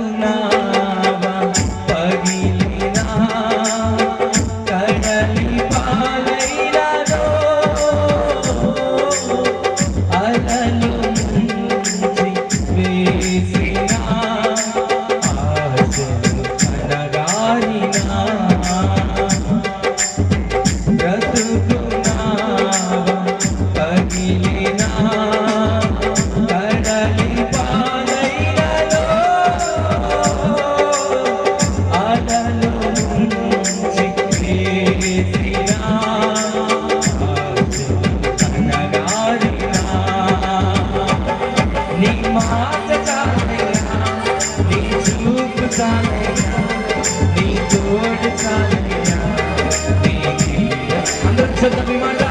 బ్రతుకునావా పగిలినా కడలి పాలైనదో అలలు ముంచి వేసినా ఆశలు కనగారినా బ్రతుకునావా పగిలినా కడలి పాలైనదో అలలు ముంచి వేసినా ఆశలు కనగారినా నీ మాట చాలయ్యా, నీ చూపు చాలయ్యా, నీ తోడు చాలయ్యా, నీ అందరూ చదువు మాట